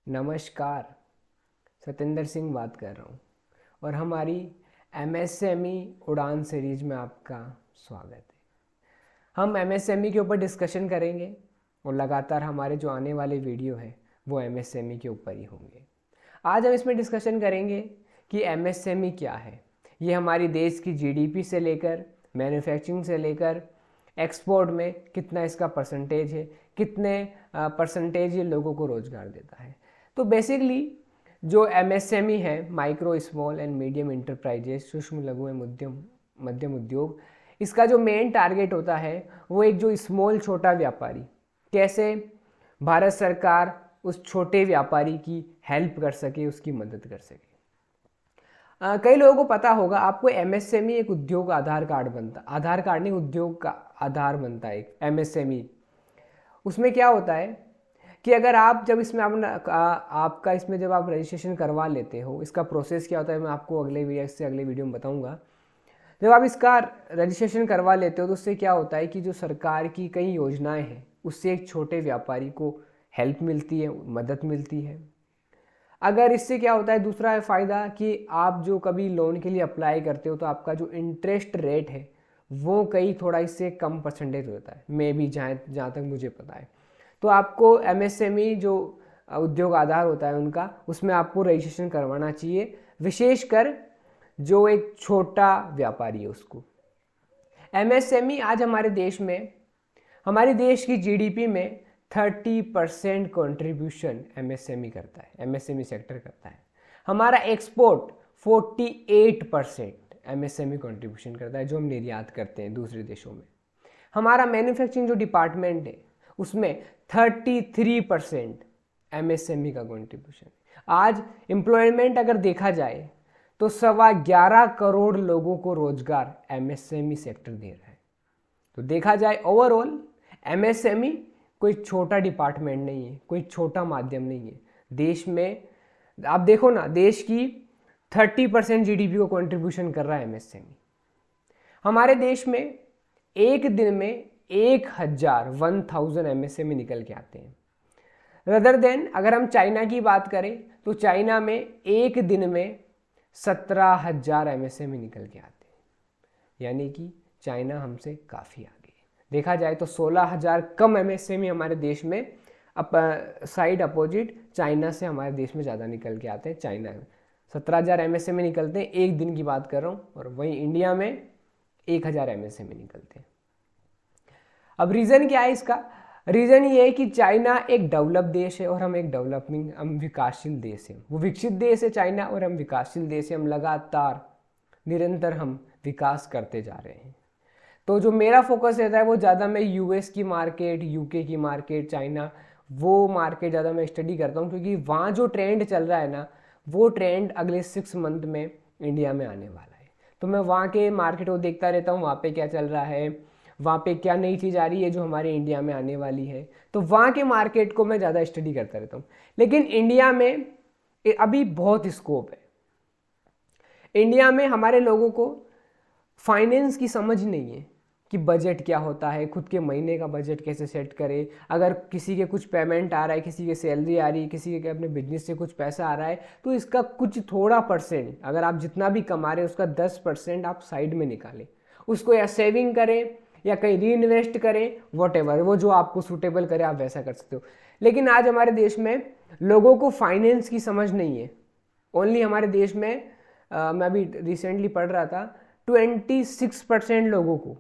नमस्कार। सतेंद्र सिंह बात कर रहा हूँ और हमारी एमएसएमई उड़ान सीरीज में आपका स्वागत है। हम एमएसएमई के ऊपर डिस्कशन करेंगे और लगातार हमारे जो आने वाले वीडियो है वो एमएसएमई के ऊपर ही होंगे। आज हम इसमें डिस्कशन करेंगे कि एमएसएमई क्या है। ये हमारी देश की जीडीपी से लेकर मैन्युफैक्चरिंग से लेकर एक्सपोर्ट में कितना इसका परसेंटेज है, कितने परसेंटेज ये लोगों को रोज़गार देता है। तो बेसिकली जो एमएसएमई है, micro small and medium enterprises, सूक्ष्म लघु एवं मध्यम उद्योग, इसका जो मेन टारगेट होता है वो एक जो स्मॉल छोटा व्यापारी, कैसे भारत सरकार उस छोटे व्यापारी की हेल्प कर सके, उसकी मदद कर सके। कई लोगों को पता होगा, आपको एमएसएमई एक उद्योग आधार कार्ड बनता, आधार कार्ड नहीं, उद्योग का आधार बनता है एक एमएसएमई। उसमें क्या होता है कि अगर आप जब इसमें आपका इसमें जब आप रजिस्ट्रेशन करवा लेते हो, इसका प्रोसेस क्या होता है मैं आपको अगले वीडियो में बताऊंगा। जब आप इसका रजिस्ट्रेशन करवा लेते हो तो उससे क्या होता है कि जो सरकार की कई योजनाएं हैं उससे एक छोटे व्यापारी को हेल्प मिलती है, मदद मिलती है। अगर इससे क्या होता है, दूसरा फ़ायदा कि आप जो कभी लोन के लिए अप्लाई करते हो तो आपका जो इंटरेस्ट रेट है वो कई थोड़ा इससे कम परसेंटेज होता है, मे भी जहाँ तक मुझे पता है। तो आपको एमएसएमई जो उद्योग आधार होता है उनका, उसमें आपको रजिस्ट्रेशन करवाना चाहिए, विशेषकर जो एक छोटा व्यापारी है उसको। एमएसएमई आज हमारे देश में, हमारे देश की जीडीपी में 30% कॉन्ट्रीब्यूशन एमएसएमई करता है, एमएसएमई सेक्टर करता है। हमारा एक्सपोर्ट 48% एमएसएमई कॉन्ट्रीब्यूशन करता है, जो हम निर्यात करते हैं दूसरे देशों में। हमारा मैन्युफैक्चरिंग जो डिपार्टमेंट है उसमें 33% एमएसएमई का कॉन्ट्रीब्यूशन है। आज एम्प्लॉयमेंट अगर देखा जाए तो 11.25 करोड़ लोगों को रोजगार एमएसएमई सेक्टर दे रहा है। तो देखा जाए ओवरऑल एमएसएमई कोई छोटा डिपार्टमेंट नहीं है, कोई छोटा माध्यम नहीं है। देश में आप देखो ना, देश की 30% जीडीपी को कंट्रीब्यूशन कर रहा है एमएसएमई। हमारे देश में एक दिन में 1000 एमएसएमई निकल के आते हैं। रदर देन अगर हम चाइना की बात करें तो चाइना में एक दिन में 17,000 एमएसएमई निकल के आते हैं, यानी कि चाइना हमसे काफ़ी आगे है। देखा जाए तो 16,000 कम एमएसएमई हमारे देश में साइड अपोजिट चाइना से हमारे देश में ज़्यादा निकल के आते हैं। चाइना में 17,000 एमएसएमई निकलते हैं, एक दिन की बात कर रहा हूँ, और वहीं इंडिया में 1,000 एमएसएमई निकलते हैं। अब रीज़न क्या है इसका? रीज़न ये है कि चाइना एक डेवलप देश है और हम एक हम विकासशील देश हैं। वो विकसित देश है चाइना और हम विकासशील देश हैं। हम लगातार निरंतर हम विकास करते जा रहे हैं। तो जो मेरा फोकस रहता है वो ज़्यादा मैं यूएस की मार्केट, यूके की मार्केट, चाइना, वो मार्केट ज़्यादा मैं स्टडी करता हूँ, क्योंकि वहाँ जो ट्रेंड चल रहा है ना, वो ट्रेंड अगले 6 मंथ में इंडिया में आने वाला है। तो मैं वहाँ के मार्केट को देखता रहता हूँ, वहाँ पे क्या चल रहा है, वहाँ पे क्या नई चीज़ आ रही है जो हमारे इंडिया में आने वाली है। तो वहाँ के मार्केट को मैं ज़्यादा स्टडी करता रहता हूँ। लेकिन इंडिया में अभी बहुत स्कोप है। इंडिया में हमारे लोगों को फाइनेंस की समझ नहीं है कि बजट क्या होता है, खुद के महीने का बजट कैसे सेट करे। अगर किसी के कुछ पेमेंट आ रहा है, किसी के सैलरी आ रही है, किसी के अपने बिजनेस से कुछ पैसा आ रहा है, तो इसका कुछ थोड़ा परसेंट, अगर आप जितना भी कमा रहे हैं उसका 10% आप साइड में निकालें, उसको या सेविंग करें या कहीं री इन्वेस्ट करें, वॉटेवर, वो जो आपको सूटेबल करे आप वैसा कर सकते हो। लेकिन आज हमारे देश में लोगों को फाइनेंस की समझ नहीं है। ओनली हमारे देश में मैं अभी रिसेंटली पढ़ रहा था, 24% लोगों को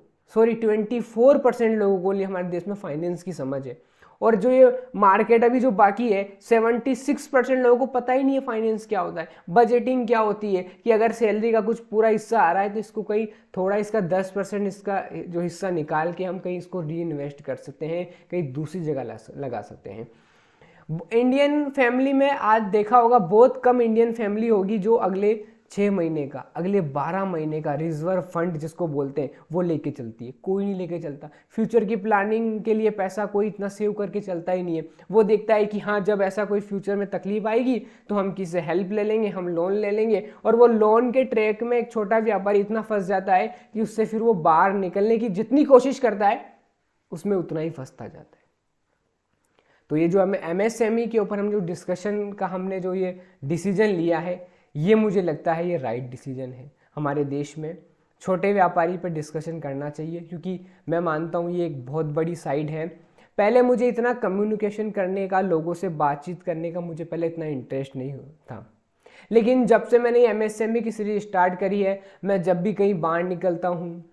हमारे देश में फाइनेंस की समझ है। और जो ये मार्केट अभी जो बाकी है, 76% लोगों को पता ही नहीं है फाइनेंस क्या होता है, बजटिंग क्या होती है, कि अगर सैलरी का कुछ पूरा हिस्सा आ रहा है तो इसको कहीं थोड़ा इसका 10% इसका जो हिस्सा निकाल के हम कहीं इसको री इन्वेस्ट कर सकते हैं, कहीं दूसरी जगह लगा सकते हैं। इंडियन फैमिली में आज देखा होगा बहुत कम इंडियन फैमिली होगी जो अगले 6 महीने का, अगले 12 महीने का रिजर्व फंड जिसको बोलते हैं वो लेके चलती है। कोई नहीं लेके चलता। फ्यूचर की प्लानिंग के लिए पैसा कोई इतना सेव करके चलता ही नहीं है। वो देखता है कि हाँ, जब ऐसा कोई फ्यूचर में तकलीफ आएगी तो हम किसी से हेल्प ले लेंगे, हम लोन ले लेंगे। और वो लोन के ट्रैक में एक छोटा व्यापारी इतना फंस जाता है कि उससे फिर वो बाहर निकलने की जितनी कोशिश करता है उसमें उतना ही फंसता जाता है। तो ये जो हमें MSME के ऊपर हम जो डिस्कशन का हमने जो ये डिसीजन लिया है, ये मुझे लगता है ये राइट डिसीजन है। हमारे देश में छोटे व्यापारी पर डिस्कशन करना चाहिए, क्योंकि मैं मानता हूँ ये एक बहुत बड़ी साइड है। पहले मुझे इतना कम्युनिकेशन करने का, लोगों से बातचीत करने का मुझे पहले इतना इंटरेस्ट नहीं था, लेकिन जब से मैंने MSME की सीरीज स्टार्ट करी है, मैं जब भी कहीं बाहर निकलता हूँ,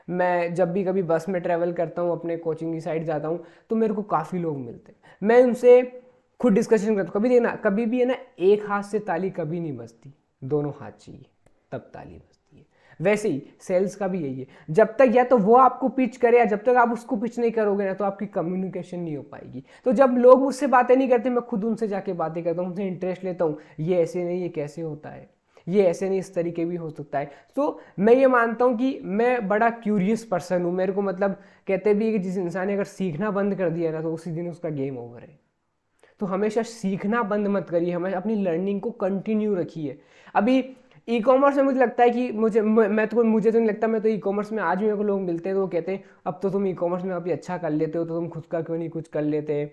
मैं जब भी कभी बस में ट्रैवल करता हूँ, अपने कोचिंग की साइड जाता हूँ, तो मेरे को काफ़ी लोग मिलते हैं, मैं उनसे खुद डिस्कशन करता हूँ। कभी देखना, कभी भी है ना, एक हाथ से ताली कभी नहीं बजती, दोनों हाथ चाहिए तब ताली बजती है। वैसे ही सेल्स का भी यही है, जब तक या तो वो आपको पिच करे या जब तक आप उसको पिच नहीं करोगे ना, तो आपकी कम्युनिकेशन नहीं हो पाएगी। तो जब लोग मुझसे बातें नहीं करते, मैं खुद उनसे जाके बातें करता हूँ, उनसे इंटरेस्ट लेता हूँ, ये ऐसे नहीं, ये कैसे होता है, ये ऐसे नहीं, इस तरीके भी हो सकता है। तो मैं ये मानता हूँ कि मैं बड़ा क्यूरियस पर्सन हूँ। मेरे को मतलब कहते भी कि जिस इंसान ने अगर सीखना बंद कर दिया ना, तो उसी दिन उसका गेम ओवर है। तो हमेशा सीखना बंद मत करिए, हमेशा अपनी लर्निंग को कंटिन्यू रखिए। अभी ई कॉमर्स में मुझे लगता है कि मुझे तो नहीं लगता, मैं तो ई कॉमर्स में आज भी मेरे को लोग मिलते हैं तो वो कहते हैं अब तो तुम ई कॉमर्स में अभी अच्छा कर लेते हो, तो तुम खुद का क्यों नहीं कुछ कर लेते।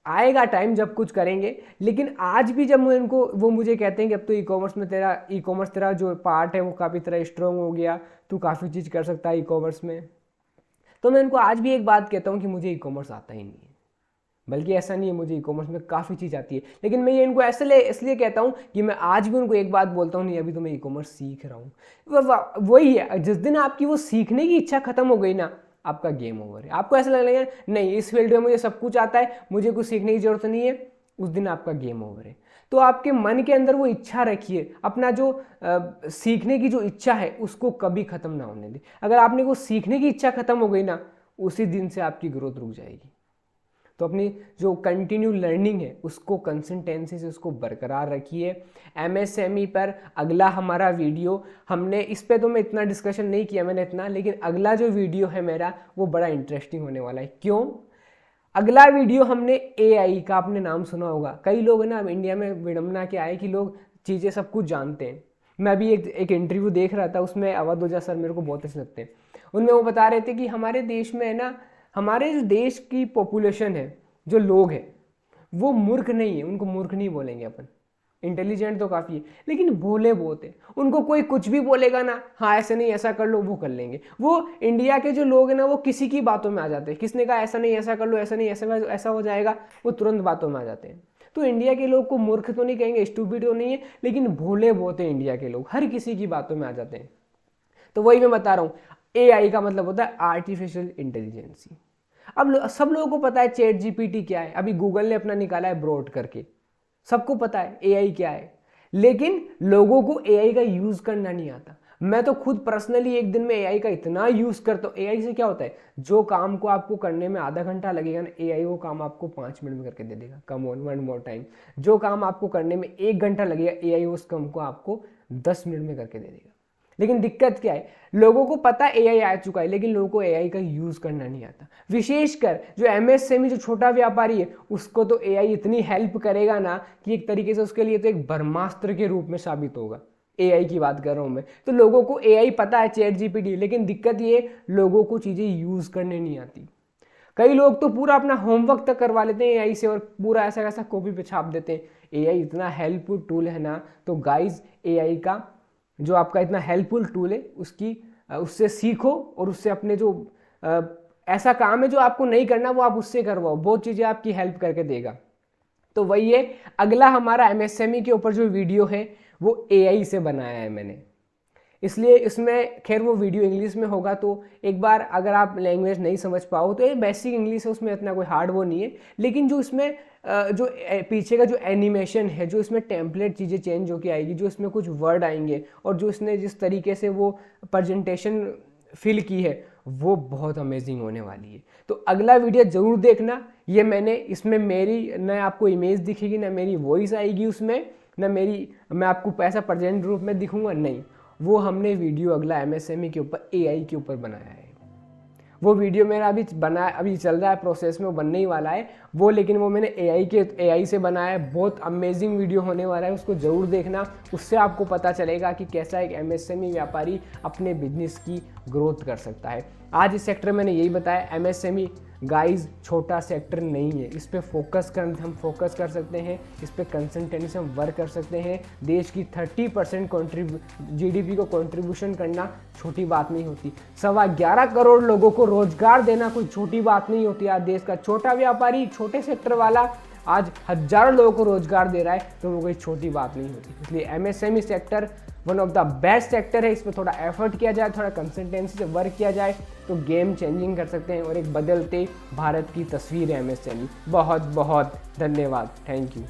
आएगा टाइम जब कुछ करेंगे, लेकिन आज भी जब मैं उनको, वो मुझे कहते हैं कि अब तो ई कॉमर्स तेरा जो पार्ट है वो काफ़ी तरह स्ट्रॉन्ग हो गया, तू काफ़ी चीज़ कर सकता है ई कॉमर्स में, तो मैं उनको आज भी एक बात कहता हूँ कि मुझे ई कॉमर्स आता ही नहीं है। बल्कि ऐसा नहीं है, मुझे ई कॉमर्स में काफ़ी चीज़ आती है, लेकिन मैं ये इनको इसलिए कहता हूँ कि मैं आज भी उनको एक बात बोलता हूँ, नहीं अभी तो मैं ई कॉमर्स सीख रहा हूँ। वही है, जिस दिन आपकी वो सीखने की इच्छा खत्म हो गई ना, आपका गेम ओवर है। आपको ऐसा लगने लगा नहीं इस फील्ड में मुझे सब कुछ आता है, मुझे कुछ सीखने की जरूरत नहीं है, उस दिन आपका गेम ओवर है। तो आपके मन के अंदर वो इच्छा रखिए, अपना जो सीखने की जो इच्छा है उसको कभी खत्म ना होने दें। अगर आपने वो सीखने की इच्छा खत्म हो गई ना, उसी दिन से आपकी ग्रोथ रुक जाएगी। तो अपनी जो कंटिन्यू लर्निंग है उसको कंसिस्टेंसी से उसको बरकरार रखिए। MSME पर अगला हमारा वीडियो, हमने इस पे तो मैं इतना डिस्कशन नहीं किया मैंने इतना, लेकिन अगला जो वीडियो है मेरा वो बड़ा इंटरेस्टिंग होने वाला है। क्यों? अगला वीडियो हमने AI का, आपने नाम सुना होगा। कई लोग ना इंडिया में विडम्बना के आए कि लोग चीज़ें सब कुछ जानते हैं। मैं अभी एक इंटरव्यू देख रहा था, उसमें अवध ओझा सर मेरे को बहुत अच्छे लगते हैं। उनमें वो बता रहे थे कि हमारे देश में है ना, हमारे जो देश की पॉपुलेशन है, जो लोग हैं, वो मूर्ख नहीं है, उनको मूर्ख नहीं बोलेंगे अपन, इंटेलिजेंट तो काफ़ी है, लेकिन भोले बहुत है। उनको कोई कुछ भी बोलेगा ना, हाँ ऐसे नहीं ऐसा कर लो, वो कर लेंगे। वो इंडिया के जो लोग हैं ना, वो किसी की बातों में आ जाते हैं। किसने कहा ऐसा नहीं ऐसा कर लो, ऐसा नहीं ऐसा हो जाएगा, वो तुरंत बातों में आ जाते हैं। तो इंडिया के लोग को मूर्ख तो नहीं कहेंगे, स्टूपिड तो नहीं है, लेकिन भोले बहुत है इंडिया के लोग, हर किसी की बातों में आ जाते हैं। तो वही मैं बता रहा हूँ, AI का मतलब होता है आर्टिफिशियल इंटेलिजेंसी। अब सब लोगों को पता है ChatGPT क्या है, अभी गूगल ने अपना निकाला है ब्रोड करके, सबको पता है AI क्या है, लेकिन लोगों को AI का यूज करना नहीं आता। मैं तो खुद पर्सनली एक दिन में AI का इतना यूज करता हूँ। AI से क्या होता है, जो काम को आपको करने में आधा घंटा लगेगा ना, AI वो काम आपको 5 मिनट में करके दे देगा। Come on, one more time, जो काम आपको करने में 1 घंटा लगेगा, AI उस काम को आपको 10 मिनट में करके दे देगा। लेकिन दिक्कत क्या है, लोगों को पता AI आ चुका है, लेकिन लोगों को AI का यूज करना नहीं आता। विशेषकर जो MSME, जो छोटा व्यापारी है, उसको तो AI इतनी हेल्प करेगा ना कि एक तरीके से उसके लिए तो एक ब्रह्मास्त्र के रूप में साबित होगा। AI की बात कर रहा हूं मैं। तो लोगों को AI पता है, ChatGPT, लेकिन दिक्कत ये, लोगों को चीजें यूज करने नहीं आती। कई लोग तो पूरा अपना होमवर्क तक करवा लेते हैं AI से, और पूरा ऐसा कैसा कॉपी पे छाप देते हैं। AI इतना हेल्पफुल टूल है ना, तो गाइज AI का जो आपका इतना हेल्पफुल टूल है, उससे सीखो, और उससे अपने जो ऐसा काम है जो आपको नहीं करना, वो आप उससे करवाओ, बहुत चीज़ें आपकी हेल्प करके देगा। तो वही है, अगला हमारा MSME के ऊपर जो वीडियो है वो AI से बनाया है मैंने, इसलिए इसमें खैर वो वीडियो इंग्लिश में होगा, तो एक बार अगर आप लैंग्वेज नहीं समझ पाओ तो ये बेसिक इंग्लिश है, उसमें इतना कोई हार्ड वो नहीं है। लेकिन जो इसमें जो पीछे का जो एनिमेशन है, जो इसमें टेम्पलेट चीज़ें चेंज होके आएगी, जो इसमें कुछ वर्ड आएंगे, और जो इसने जिस तरीके से वो प्रेजेंटेशन फिल की है, वो बहुत अमेजिंग होने वाली है। तो अगला वीडियो ज़रूर देखना। ये इसमें मेरी न आपको इमेज दिखेगी, ना मेरी वॉइस आएगी उसमें, ना मैं आपको ऐसा प्रेजेंट रूप में दिखूंगा, नहीं। वो हमने वीडियो अगला MSME के ऊपर AI के ऊपर बनाया है। वो वीडियो मेरा अभी चल रहा है प्रोसेस में, वो बनने ही वाला है वो, लेकिन वो मैंने AI से बनाया है। बहुत अमेजिंग वीडियो होने वाला है, उसको ज़रूर देखना। उससे आपको पता चलेगा कि कैसा एक MSME व्यापारी अपने बिजनेस की ग्रोथ कर सकता है। आज इस सेक्टर में मैंने यही बताया। MSME गाइस छोटा सेक्टर नहीं है, इस पे हम फोकस कर सकते हैं, इस पे कंसिस्टेंसी से हम वर्क कर सकते हैं। देश की 30% GDP को कंट्रीब्यूशन करना छोटी बात नहीं होती। 11.25 करोड़ लोगों को रोजगार देना कोई छोटी बात नहीं होती। आज देश का छोटा व्यापारी, छोटे सेक्टर वाला आज हजारों लोगों को रोजगार दे रहा है, तो वो कोई छोटी बात नहीं होती। इसलिए MSME sector one of the best sector है। इसमें थोड़ा एफर्ट किया जाए, थोड़ा कंसिस्टेंसी से वर्क किया जाए तो गेम चेंजिंग कर सकते हैं और एक बदलते भारत की तस्वीर है MSME। बहुत बहुत धन्यवाद, थैंक यू।